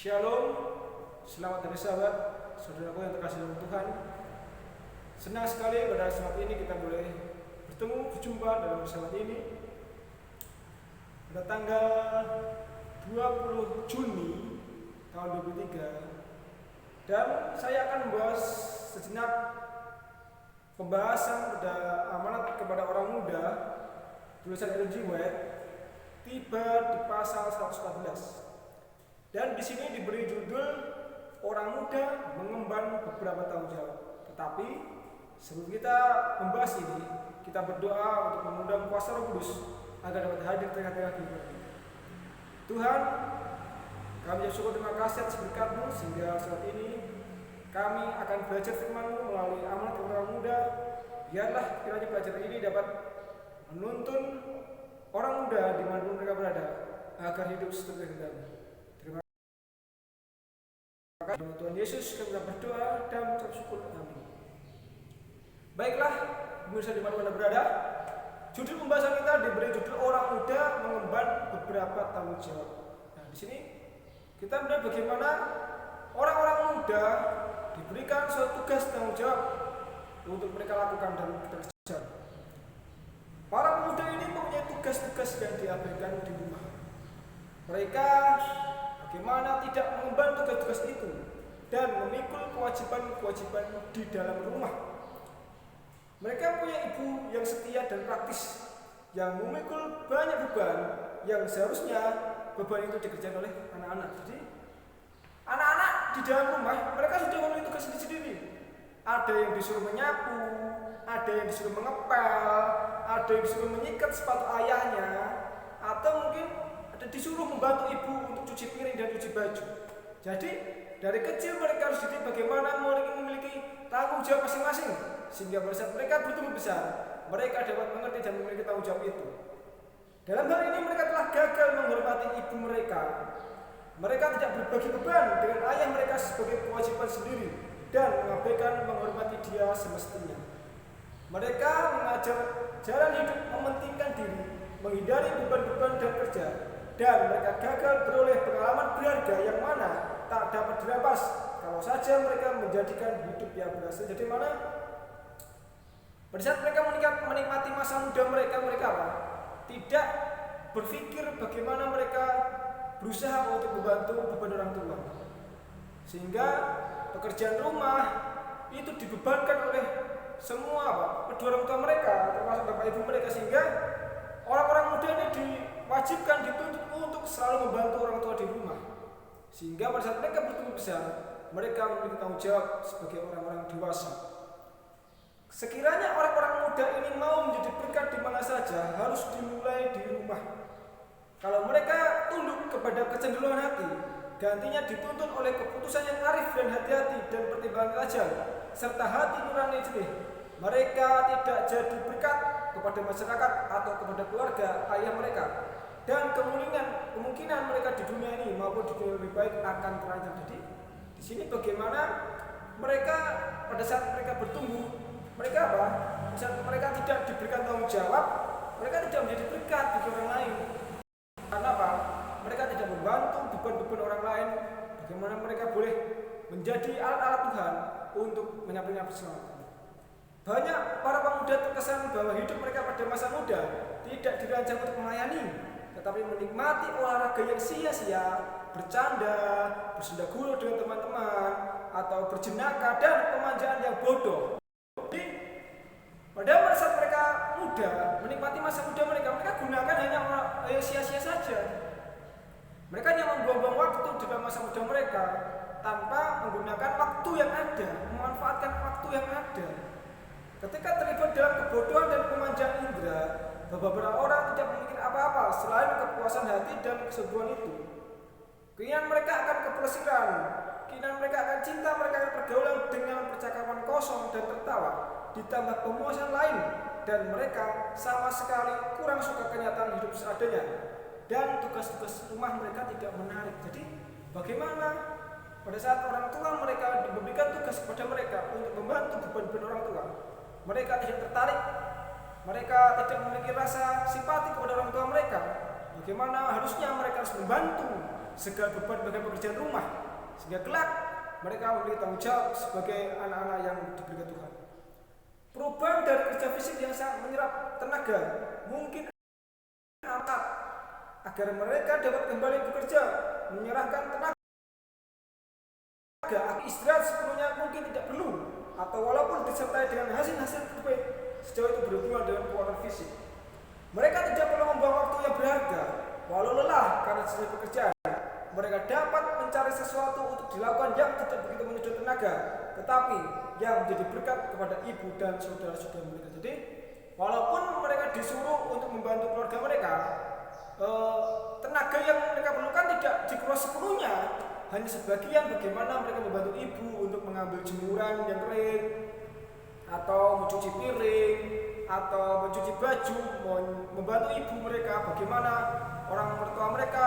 Shalom, selamat hari Sabat, saudaraku yang terkasih dalam Tuhan. Senang sekali pada saat ini kita boleh berjumpa dalam saat ini pada tanggal 20 Juni tahun 2023. Dan saya akan membahas sejenak pembahasan pada amanat kepada orang muda tulisan Ellen G. White, tiba di pasal 114. Dan di sini diberi judul orang muda mengemban beberapa tanggung jawab. Tetapi sebelum kita membahas ini, kita berdoa untuk mengundang kuasa Roh Kudus agar dapat hadir tengah-tengah kita. Tuhan, kami bersyukur terima kasih atas berkat-Mu sehingga saat ini kami akan belajar firman-Mu melalui amanat orang muda. Biarlah kiranya pelajaran ini dapat menuntun orang muda dimanapun mereka berada agar hidup sesuai kehendak-Mu. Tuhan Yesus, kami berdoa dan mengucap syukur. Amin. Baiklah, pemirsa dimana-mana berada, judul pembahasan kita diberi judul orang muda mengemban beberapa tanggung jawab. Nah, di sini kita melihat bagaimana orang-orang muda diberikan suatu tugas tanggung jawab untuk mereka lakukan dan kita kerjakan. Para pemuda ini mempunyai tugas-tugas yang diabaikan di rumah. Mereka bagaimana tidak mengemban tugas-tugas itu dan memikul kewajiban-kewajiban di dalam rumah. Mereka punya ibu yang setia dan praktis, yang memikul banyak beban yang seharusnya beban itu dikerjakan oleh anak-anak. Jadi anak-anak di dalam rumah mereka sudah memiliki tugas sendiri. Ada yang disuruh menyapu, ada yang disuruh mengepel, ada yang disuruh menyikat sepatu ayahnya, atau mungkin disuruh membantu ibu untuk cuci piring dan cuci baju. Jadi dari kecil mereka harus dididik bagaimana memiliki tanggung jawab masing-masing, sehingga pada saat mereka bertumbuh besar, mereka dapat mengerti dan memiliki tanggung jawab itu. Dalam hal ini mereka telah gagal menghormati ibu mereka. Mereka tidak berbagi beban dengan ayah mereka sebagai kewajiban sendiri dan mengabaikan menghormati dia semestinya. Mereka mengajar jalan hidup mementingkan diri, menghindari beban-beban dan kerja. Dan mereka gagal beroleh pengalaman berharga yang mana tak dapat dirampas kalau saja mereka menjadikan hidup yang berhasil. Jadi mana pada saat mereka menikmati masa muda mereka apa? Tidak berpikir bagaimana mereka berusaha untuk membantu beban orang tua, sehingga pekerjaan rumah itu dibebankan oleh semua kedua orang tua mereka, termasuk bapak ibu mereka, sehingga orang-orang muda ini diwajibkan, dituntut untuk selalu membantu orang tua di rumah, sehingga pada saat mereka bertumbuh besar, mereka memiliki tanggung jawab sebagai orang-orang dewasa. Sekiranya orang-orang muda ini mau menjadi berkat di mana saja, harus dimulai di rumah. Kalau mereka tunduk kepada kecenderungan hati, gantinya dituntun oleh keputusan yang arif dan hati-hati dan pertimbangan tajam, serta hati nurani jernih. Mereka tidak jadi berkat kepada masyarakat atau kepada keluarga ayah mereka, dan kemungkinan mereka di dunia ini maupun di dunia lebih baik akan terancam. Jadi di sini bagaimana mereka pada saat mereka bertumbuh, mereka apa? Saat mereka tidak diberikan tanggung jawab, mereka tidak menjadi berkat bagi orang lain. Karena apa? Mereka tidak membantu beban-beban orang lain. Bagaimana mereka boleh menjadi alat-alat Tuhan untuk menyampaikan keselamatan. Banyak para pemuda terkesan bahwa hidup mereka pada masa muda tidak dirancang untuk melayani, tetapi menikmati olahraga yang sia-sia, bercanda, bersenda gurau dengan teman-teman, atau berjenaka dan pemanjaan yang bodoh. Jadi pada saat mereka muda, menikmati masa muda mereka gunakan hanya sia-sia saja. Mereka hanya membuang-buang waktu di dalam masa muda mereka tanpa menggunakan waktu yang ada, memanfaatkan waktu yang ada. Ketika terlibat dalam kebodohan dan pemanjaan indera, beberapa orang tidak memikir apa-apa selain kepuasan hati dan kesebuahan itu. Keinginan mereka akan keplesiran, keinginan mereka akan cinta, mereka akan pergaulan dengan percakapan kosong dan tertawa, ditambah pemuasan lain, dan mereka sama sekali kurang suka kenyataan hidup seadanya, dan tugas-tugas rumah mereka tidak menarik. Jadi bagaimana pada saat orang tua mereka diberikan tugas kepada mereka untuk membantu beban-beban orang tua, mereka tidak tertarik, mereka tidak memiliki rasa simpati kepada orang tua mereka. Bagaimana harusnya mereka harus membantu segala beban bagian pekerjaan rumah, sehingga kelak mereka memiliki tanggung jawab sebagai anak-anak yang diberikan Tuhan. Perubahan dari kerja fisik yang sangat menyerap tenaga mungkin amat agar mereka dapat kembali bekerja, menyerahkan tenaga. Istirahat sepenuhnya mungkin tidak perlu, atau walaupun disertai dengan hasil-hasil terbaik sejauh itu berhubungan dengan kekuatan fisik. Mereka tidak perlu membuang waktu yang berharga, walau lelah karena selesai pekerjaan. Mereka dapat mencari sesuatu untuk dilakukan yang tidak begitu menyedot tenaga, tetapi yang menjadi berkat kepada ibu dan saudara-saudara mereka. Jadi, walaupun mereka disuruh untuk membantu keluarga mereka, tenaga yang mereka perlukan tidak dikuras sepenuhnya. Hanya sebagian bagaimana mereka membantu ibu untuk mengambil jemuran yang kering, atau mencuci piring, atau mencuci baju, membantu ibu mereka bagaimana orang mertua mereka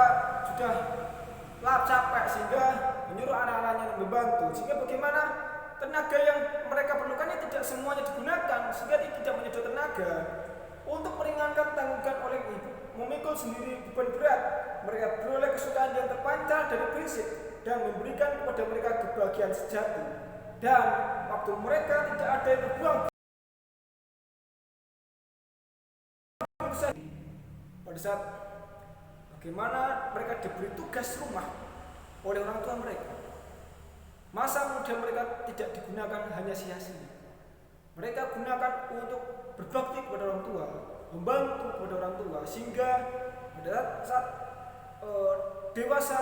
sudah capek sehingga menyuruh anak-anaknya membantu, sehingga bagaimana tenaga yang mereka perlukan ini tidak semuanya digunakan sehingga tidak menyedot tenaga. Untuk meringankan tanggungan oleh ibu memikul sendiri beban berat, mereka beroleh kesukaan yang terpancar dari prinsip dan memberikan kepada mereka kebahagiaan sejati. Dan waktu mereka tidak ada yang terbuang pada saat bagaimana mereka diberi tugas rumah oleh orang tua mereka, masa muda mereka tidak digunakan hanya sia-sia. Mereka gunakan untuk berbakti kepada orang tua, membantu kepada orang tua, sehingga pada saat dewasa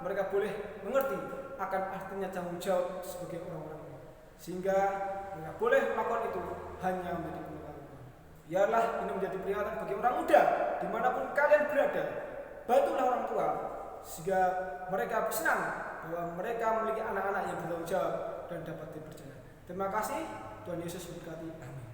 mereka boleh mengerti akan artinya tanggung jawab sebagai orang-orang tua, sehingga mereka boleh melakukan itu hanya menjadi pengalaman. Biarlah ini menjadi peringatan bagi orang muda dimanapun kalian berada. Bantulah orang tua sehingga mereka senang bahwa mereka memiliki anak-anak yang bertanggung jawab dan dapat dipercaya. Terima kasih. Tuhan Yesus memberkati. Amin.